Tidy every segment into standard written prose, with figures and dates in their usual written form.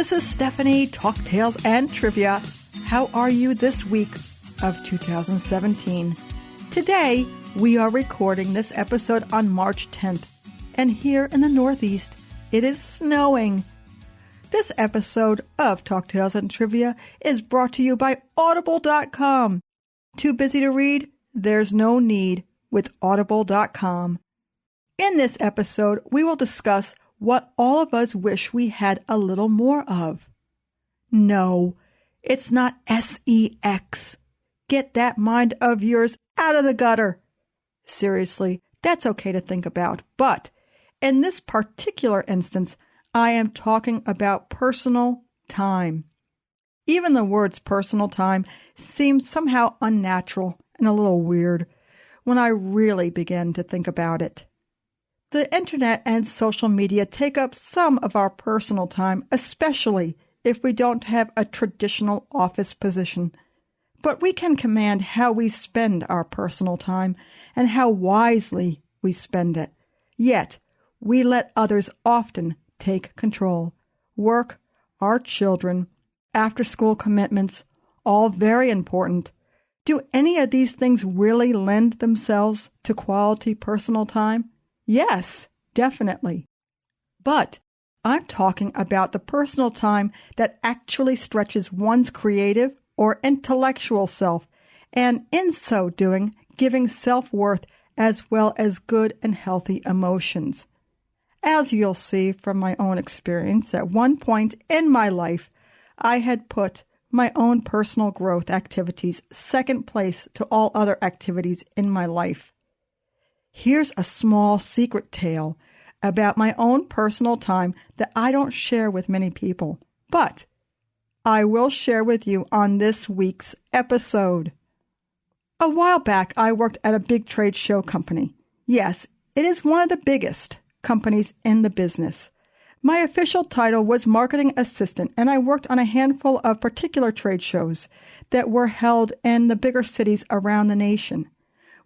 This is Stephanie, Talk Tales and Trivia. How are you this week of 2017? Today, we are recording this episode on March 10th, and here in the Northeast, it is snowing. This episode of Talk Tales and Trivia is brought to you by Audible.com. Too busy to read? There's no need with Audible.com. In this episode, we will discuss what all of us wish we had a little more of. No, it's not sex. Get that mind of yours out of the gutter. Seriously, that's okay to think about, but in this particular instance, I am talking about personal time. Even the words personal time seems somehow unnatural and a little weird when I really begin to think about it. The internet and social media take up some of our personal time, especially if we don't have a traditional office position. But we can command how we spend our personal time and how wisely we spend it. Yet, we let others often take control. Work, our children, after-school commitments, all very important. Do any of these things really lend themselves to quality personal time? Yes, definitely. But I'm talking about the personal time that actually stretches one's creative or intellectual self, and in so doing, giving self-worth as well as good and healthy emotions. As you'll see from my own experience, at one point in my life, I had put my own personal growth activities second place to all other activities in my life. Here's a small secret tale about my own personal time that I don't share with many people, but I will share with you on this week's episode. A while back, I worked at a big trade show company. Yes, it is one of the biggest companies in the business. My official title was marketing assistant, and I worked on a handful of particular trade shows that were held in the bigger cities around the nation.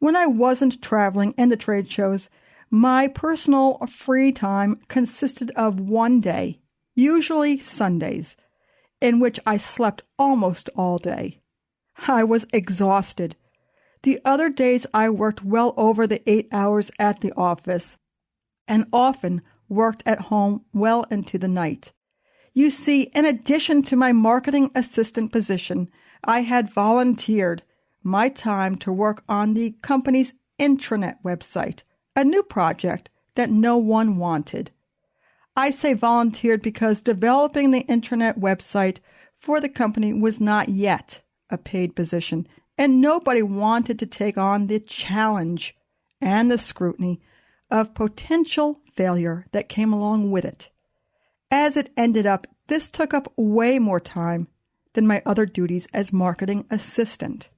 When I wasn't traveling in the trade shows, my personal free time consisted of one day, usually Sundays, in which I slept almost all day. I was exhausted. The other days I worked well over the 8 hours at the office, and often worked at home well into the night. You see, in addition to my marketing assistant position, I had volunteered my time to work on the company's intranet website, a new project that no one wanted. I say volunteered because developing the intranet website for the company was not yet a paid position, and nobody wanted to take on the challenge and the scrutiny of potential failure that came along with it. As it ended up, this took up way more time than my other duties as marketing assistant.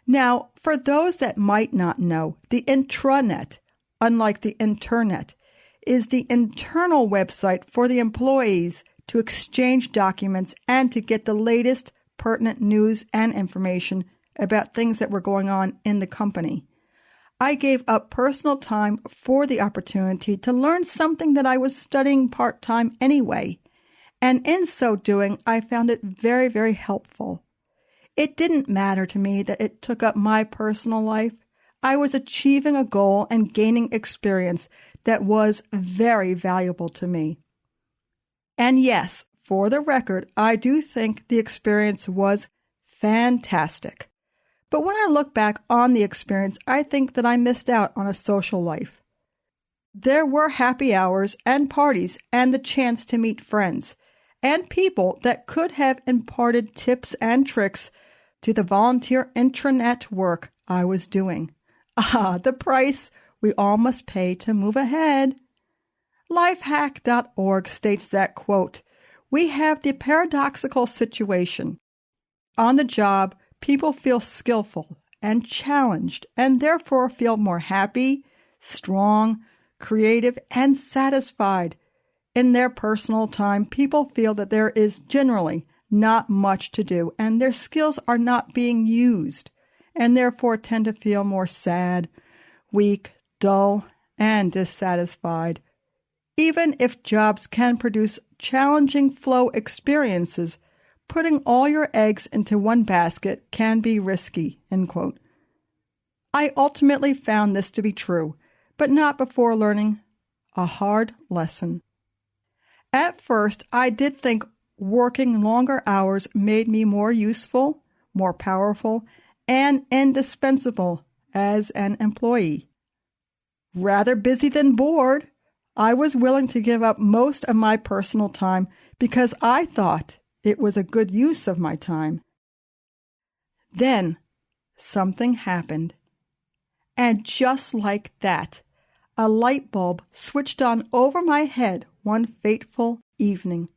Now, for those that might not know, the intranet, unlike the internet, is the internal website for the employees to exchange documents and to get the latest pertinent news and information about things that were going on in the company. I gave up personal time for the opportunity to learn something that I was studying part-time anyway, and in so doing, I found it very, very helpful. It didn't matter to me that it took up my personal life. I was achieving a goal and gaining experience that was very valuable to me. And yes, for the record, I do think the experience was fantastic. But when I look back on the experience, I think that I missed out on a social life. There were happy hours and parties and the chance to meet friends and people that could have imparted tips and tricks to the volunteer intranet work I was doing. The price we all must pay to move ahead. Lifehack.org states that, quote, "We have the paradoxical situation. On the job, people feel skillful and challenged and therefore feel more happy, strong, creative, and satisfied. In their personal time, people feel that there is generally not much to do and their skills are not being used, and therefore tend to feel more sad, weak, dull, and dissatisfied. Even if jobs can produce challenging flow experiences, putting all your eggs into one basket can be risky, end quote. I ultimately found this to be true, but not before learning a hard lesson. At first, I did think working longer hours made me more useful, more powerful, and indispensable as an employee. Rather busy than bored, I was willing to give up most of my personal time because I thought it was a good use of my time. Then something happened. And just like that, a light bulb switched on over my head one fateful evening,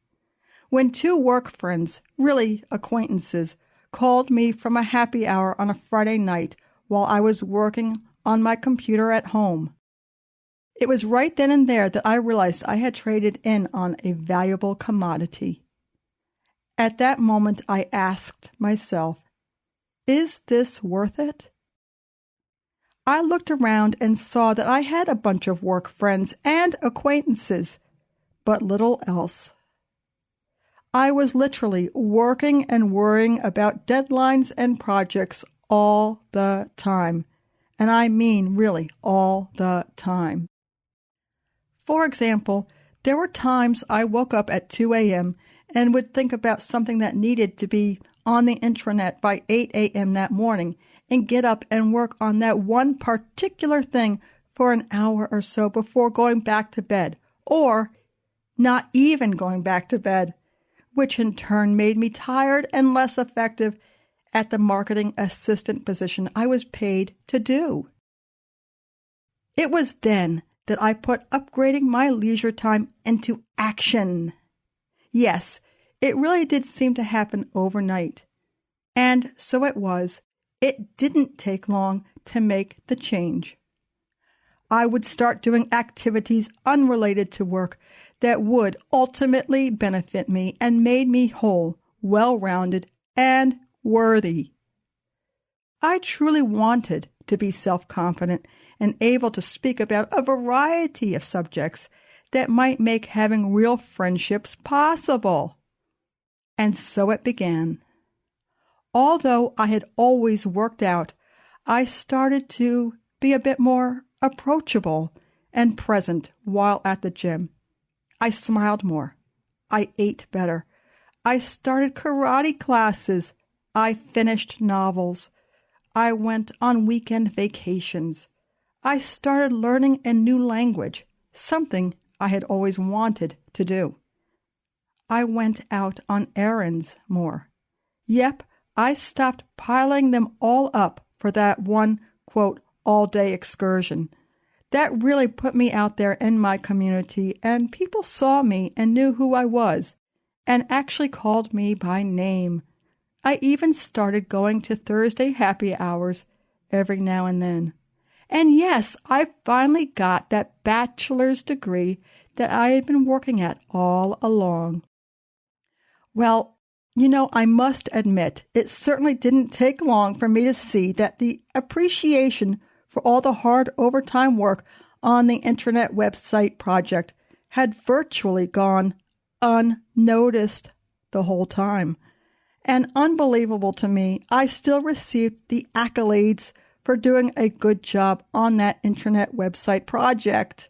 when two work friends, really acquaintances, called me from a happy hour on a Friday night while I was working on my computer at home. It was right then and there that I realized I had traded in on a valuable commodity. At that moment, I asked myself, is this worth it? I looked around and saw that I had a bunch of work friends and acquaintances, but little else. I was literally working and worrying about deadlines and projects all the time, and I mean really all the time. For example, there were times I woke up at 2 a.m. and would think about something that needed to be on the intranet by 8 a.m. that morning and get up and work on that one particular thing for an hour or so before going back to bed, or not even going back to bed, which in turn made me tired and less effective at the marketing assistant position I was paid to do. It was then that I put upgrading my leisure time into action. Yes, it really did seem to happen overnight. And so it was. It didn't take long to make the change. I would start doing activities unrelated to work that would ultimately benefit me and made me whole, well-rounded, and worthy. I truly wanted to be self-confident and able to speak about a variety of subjects that might make having real friendships possible. And so it began. Although I had always worked out, I started to be a bit more approachable and present while at the gym. I smiled more. I ate better. I started karate classes. I finished novels. I went on weekend vacations. I started learning a new language, something I had always wanted to do. I went out on errands more. Yep, I stopped piling them all up for that one, quote, all-day excursion. That really put me out there in my community, and people saw me and knew who I was, and actually called me by name. I even started going to Thursday happy hours every now and then. And yes, I finally got that bachelor's degree that I had been working at all along. Well, I must admit, it certainly didn't take long for me to see that the appreciation for all the hard overtime work on the intranet website project had virtually gone unnoticed the whole time. And unbelievable to me, I still received the accolades for doing a good job on that intranet website project.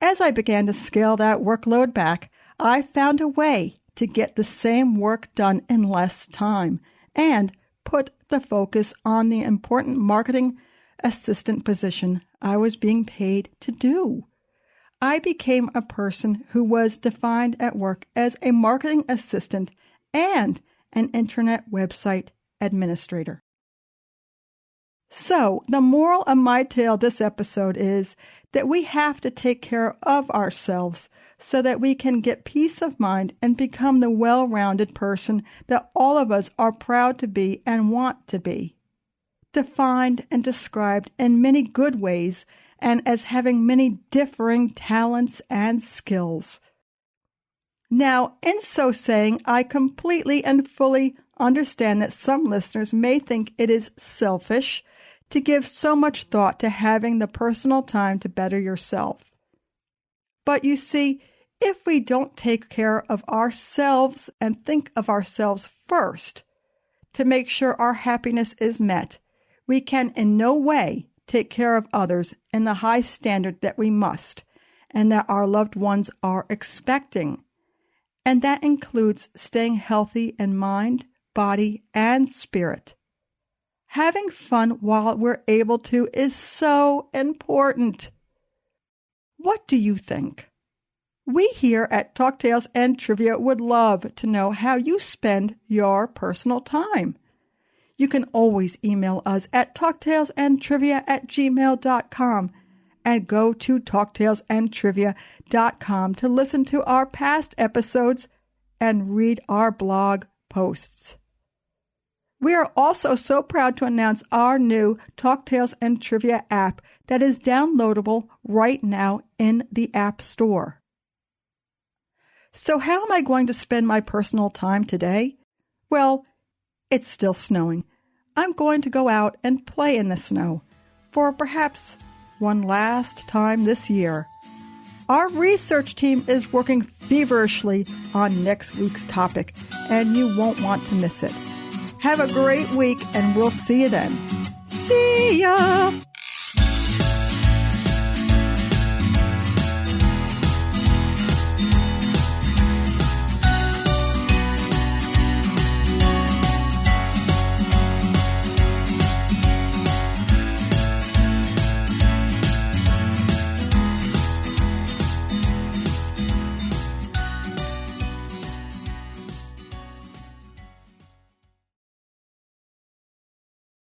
As I began to scale that workload back, I found a way to get the same work done in less time and put the focus on the important marketing assistant position I was being paid to do. I became a person who was defined at work as a marketing assistant and an intranet website administrator. So, the moral of my tale this episode is that we have to take care of ourselves so that we can get peace of mind and become the well-rounded person that all of us are proud to be and want to be. Defined and described in many good ways and as having many differing talents and skills. Now, in so saying, I completely and fully understand that some listeners may think it is selfish to give so much thought to having the personal time to better yourself. But you see, if we don't take care of ourselves and think of ourselves first to make sure our happiness is met, we can in no way take care of others in the high standard that we must and that our loved ones are expecting. And that includes staying healthy in mind, body, and spirit. Having fun while we're able to is so important. What do you think? We here at Talk Tales and Trivia would love to know how you spend your personal time. You can always email us at talktalesandtrivia@gmail.com and go to talktalesandtrivia.com to listen to our past episodes and read our blog posts. We are also so proud to announce our new Talk Tales and Trivia app that is downloadable right now in the App Store. So how am I going to spend my personal time today? Well, it's still snowing. I'm going to go out and play in the snow for perhaps one last time this year. Our research team is working feverishly on next week's topic, and you won't want to miss it. Have a great week, and we'll see you then. See ya!